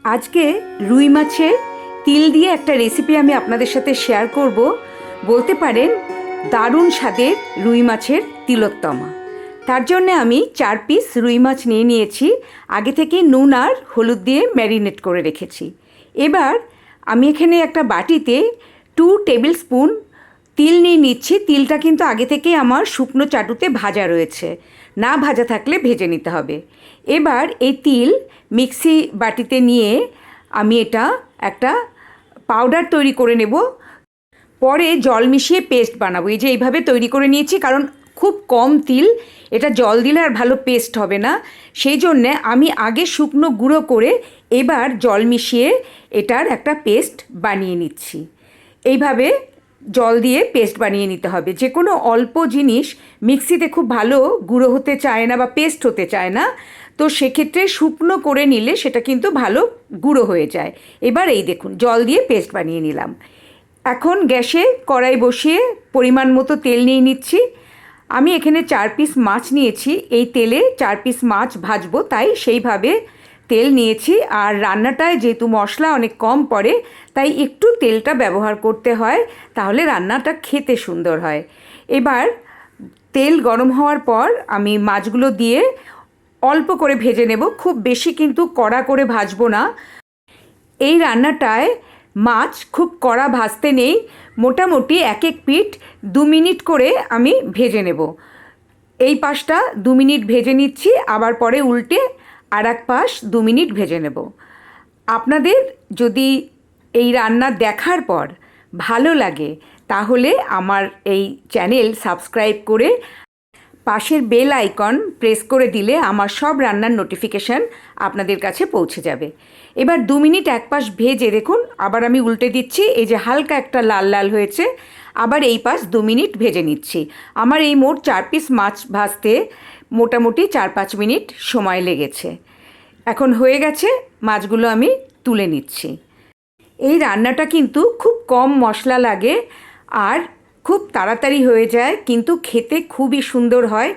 আজকে রুই মাছের তিল দিয়ে একটা রেসিপি আমি আপনাদের সাথে শেয়ার করব। বলতে পারেন দারুণ স্বাদের রুই মাছের তিলোত্তমা। তার জন্য আমি 4 পিস রুই মাছ নিয়ে নিয়েছি। আগে থেকে নুন আর হলুদ দিয়ে ম্যারিনেট করে রেখেছি। এবার আমি এখানে একটা বাটিতে 2 টেবিল স্পুন তিল নিয়ে নিচ্ছি। তিলটা কিন্তু আগে থেকে আমার শুকনো চাটুতে ভাজা রয়েছে, না ভাজা থাকলে ভেজে নিতে হবে। এবার এই তিল মিক্সি বাটিতে নিয়ে আমি এটা একটা পাউডার তৈরি করে নেব। পরে জল মিশিয়ে পেস্ট বানাবো। এই যে এইভাবে তৈরি করে নিয়েছি, কারণ খুব কম তিল, এটা জল দিলে আর ভালো পেস্ট হবে না। সেই জন্যে আমি আগে শুকনো গুঁড়ো করে এবার জল মিশিয়ে এটার একটা পেস্ট বানিয়ে নিচ্ছি। এইভাবে জল দিয়ে পেস্ট বানিয়ে নিতে হবে। যে কোনো অল্প জিনিস মিক্সিতে খুব ভালো গুঁড়ো হতে চায় না বা পেস্ট হতে চায় না, তো সেক্ষেত্রে শুকনো করে নিলে সেটা কিন্তু ভালো গুঁড়ো হয়ে যায়। এবার এই দেখুন জল দিয়ে পেস্ট বানিয়ে নিলাম। এখন গ্যাসে কড়াই বসিয়ে পরিমাণ মতো তেল নিয়ে নিচ্ছি। আমি এখানে 4 পিস মাছ নিয়েছি। এই তেলে 4 পিস মাছ ভাজবো, তাই সেইভাবে তেল নিয়েছি। আর রান্নাটায় যেহেতু মশলা অনেক কম পড়ে, তাই একটু তেলটা ব্যবহার করতে হয়, তাহলে রান্নাটা খেতে সুন্দর হয়। এবার তেল গরম হওয়ার পর আমি মাছগুলো দিয়ে অল্প করে ভেজে নেব, খুব বেশি কিন্তু কড়া করে ভাজবো না। এই রান্নাটায় মাছ খুব কড়া ভাজতে নেই, মোটামুটি এক এক পিঠ 2 মিনিট করে আমি ভেজে নেব। এই পাশটা 2 মিনিট ভেজে নিচ্ছি, আবার পরে উল্টে আর এক পাশ 2 মিনিট ভেজে নেব। আপনাদের যদি এই রান্না দেখার পর ভালো লাগে, তাহলে আমার এই চ্যানেল সাবস্ক্রাইব করে পাশের বেল আইকন প্রেস করে দিলে আমার সব রান্নার নোটিফিকেশান আপনাদের কাছে পৌঁছে যাবে। এবার 2 মিনিট এক পাশ ভেজে দেখুন, আবার আমি উল্টে দিচ্ছি। এই যে হালকা একটা লাল লাল হয়েছে, আবার এই পাশ 2 মিনিট ভেজে নিচ্ছি। আমার এই মোট 4 পিস মাছ ভাজতে মোটামুটি 4-5 মিনিট সময় লেগেছে। এখন হয়ে গেছে, মাছগুলো আমি তুলে নিচ্ছি। এই রান্নাটা কিন্তু খুব কম মশলা লাগে আর খুব তাড়াতাড়ি হয়ে যায়, কিন্তু খেতে খুবই সুন্দর হয়।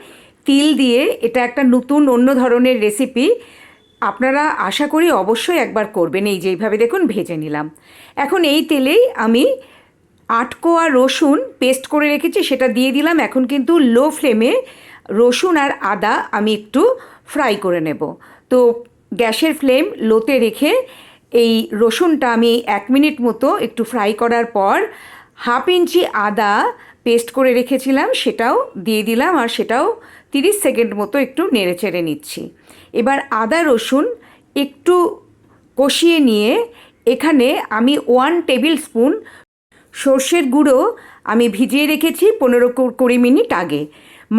তিল দিয়ে এটা একটা নতুন অন্য ধরনের রেসিপি। আপনারা আশা করি অবশ্যই একবার করবেন। এই যেইভাবে দেখুন ভেজে নিলাম। এখন এই তেলেই আমি 8 কোয়া রসুন পেস্ট করে রেখেছি, সেটা দিয়ে দিলাম। এখন কিন্তু লো ফ্লেমে রসুন আর আদা আমি একটু ফ্রাই করে নেব। তো গ্যাসের ফ্লেম লোতে রেখে এই রসুনটা আমি 1 মিনিট মতো একটু ফ্রাই করার পর 1/2 ইঞ্চি আদা পেস্ট করে রেখেছিলাম সেটাও দিয়ে দিলাম, আর সেটাও 30 সেকেন্ড মতো একটু নেড়ে চেড়ে নিচ্ছি। এবার আদা রসুন একটু কষিয়ে নিয়ে এখানে আমি 1 টেবিল স্পুন সর্ষের গুঁড়ো আমি ভিজিয়ে রেখেছি 15-20 মিনিট আগে।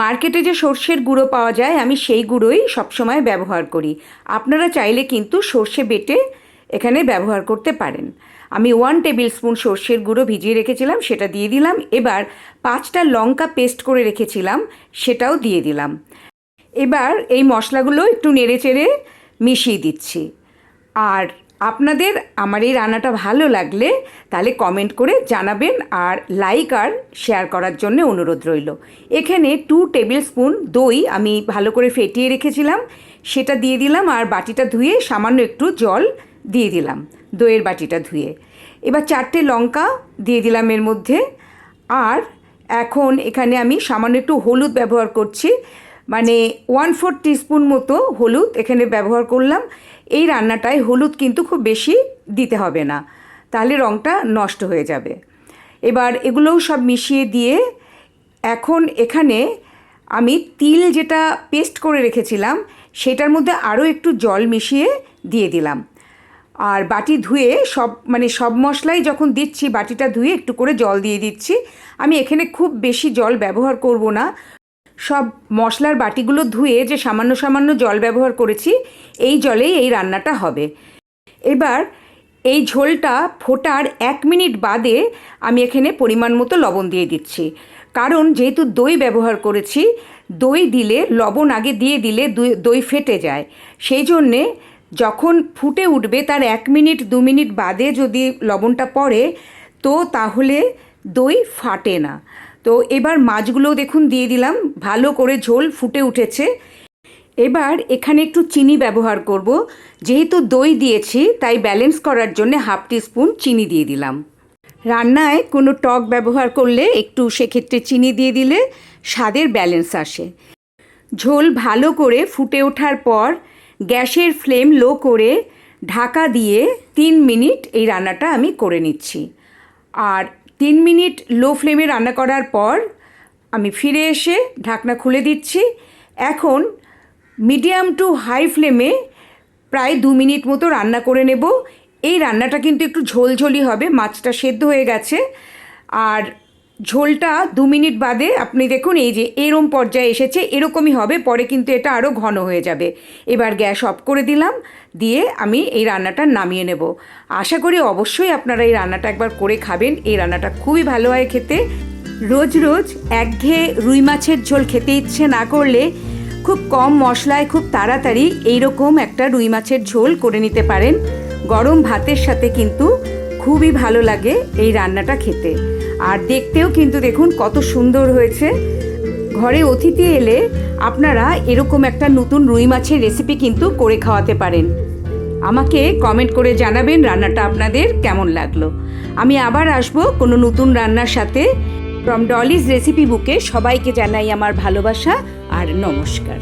মার্কেটে যে সর্ষের গুঁড়ো পাওয়া যায়, আমি সেই গুঁড়োই সবসময় ব্যবহার করি। আপনারা চাইলে কিন্তু সর্ষে বেটে এখানে ব্যবহার করতে পারেন। আমি 1 টেবিল স্পুন সর্ষের গুঁড়ো ভিজিয়ে রেখেছিলাম, সেটা দিয়ে দিলাম। এবার 5টা লঙ্কা পেস্ট করে রেখেছিলাম, সেটাও দিয়ে দিলাম। এবার এই মশলাগুলো একটু নেড়ে চেড়ে মিশিয়ে দিচ্ছি। আর আপনাদের আমার এই রান্নাটা ভালো লাগলে তাহলে কমেন্ট করে জানাবেন, আর লাইক আর শেয়ার করার জন্য অনুরোধ রইল। এখানে 2 টেবিল স্পুন দই আমি ভালো করে ফেটিয়ে রেখেছিলাম, সেটা দিয়ে দিলাম। আর বাটিটা ধুয়ে সামান্য একটু জল দিয়ে দিলাম, দইয়ের বাটিটা ধুয়ে। এবার 4টে লঙ্কা দিয়ে দিলাম এর মধ্যে। আর এখন এখানে আমি সামান্য একটু হলুদ ব্যবহার করছি, মানে 1/4 টিস্পুন মতো হলুদ এখানে ব্যবহার করলাম। এই রান্নাটায় হলুদ কিন্তু খুব বেশি দিতে হবে না, তাহলে রঙটা নষ্ট হয়ে যাবে। এবার এগুলোও সব মিশিয়ে দিয়ে এখন এখানে আমি তিল যেটা পেস্ট করে রেখেছিলাম সেটার মধ্যে আরও একটু জল মিশিয়ে দিয়ে দিলাম। আর বাটি ধুয়ে সব মশলাই যখন দিচ্ছি বাটিটা ধুয়ে একটু করে জল দিয়ে দিচ্ছি। আমি এখানে খুব বেশি জল ব্যবহার করব না। সব মশলার বাটিগুলো ধুয়ে যে সামান্য সামান্য জল ব্যবহার করেছি, এই জলেই এই রান্নাটা হবে। এবার এই ঝোলটা ফোটার 1 মিনিট বাদে আমি এখানে পরিমাণ মতো লবণ দিয়ে দিচ্ছি। কারণ যেহেতু দই ব্যবহার করেছি, দই দিলে লবণ আগে দিয়ে দিলে দই ফেটে যায়। সেই জন্যে যখন ফুটে উঠবে তার 1 মিনিট 2 মিনিট বাদে যদি লবণটা পড়ে, তো তাহলে দই ফাটে না। তো এবার মাছগুলো দেখুন দিয়ে দিলাম, ভালো করে ঝোল ফুটে উঠেছে। এবার এখানে একটু চিনি ব্যবহার করব। যেহেতু দই দিয়েছি তাই ব্যালেন্স করার জন্য হাফ টিস্পুন চিনি দিয়ে দিলাম। রান্নায় কোনো টক ব্যবহার করলে একটু সেক্ষেত্রে চিনি দিয়ে দিলে স্বাদের ব্যালেন্স আসে। ঝোল ভালো করে ফুটে ওঠার পর গ্যাসের ফ্লেম লো করে ঢাকা দিয়ে 3 মিনিট এই রান্নাটা আমি করে নিচ্ছি। আর 3 মিনিট লো ফ্লেমে রান্না করার পর আমি ফিরে এসে ঢাকনা খুলে দিচ্ছি। এখন মিডিয়াম টু হাই ফ্লেমে প্রায় 2 মিনিট মতো রান্না করে নেব। এই রান্নাটা কিন্তু একটু ঝোলঝোলি হবে, মাছটা সেদ্ধ হয়ে গেছে। আর ঝোলটা 2 মিনিট বাদে আপনি দেখুন এই যে এরম পর্যায়ে এসেছে, এরকমই হবে, পরে কিন্তু এটা আরও ঘন হয়ে যাবে। এবার গ্যাস অফ করে দিলাম, দিয়ে আমি এই রান্নাটা নামিয়ে নেব। আশা করি অবশ্যই আপনারা এই রান্নাটা একবার করে খাবেন। এই রান্নাটা খুবই ভালো হয় খেতে। রোজ রোজ একঘেয়ে রুই মাছের ঝোল খেতে ইচ্ছে না করলে খুব কম মশলায় খুব তাড়াতাড়ি এইরকম একটা রুই মাছের ঝোল করে নিতে পারেন। গরম ভাতের সাথে কিন্তু খুবই ভালো লাগে এই রান্নাটা খেতে। আর দেখতেও কিন্তু দেখুন কত সুন্দর হয়েছে। ঘরে অতিথি এলে আপনারা এরকম একটা নতুন রুই মাছের রেসিপি কিন্তু করে খাওয়াতে পারেন। আমাকে কমেন্ট করে জানাবেন রান্নাটা আপনাদের কেমন লাগলো। আমি আবার আসবো কোনো নতুন রান্নার সাথে। ফ্রম ডলিজ রেসিপি বুকে সবাইকে জানাই আমার ভালোবাসা আর নমস্কার।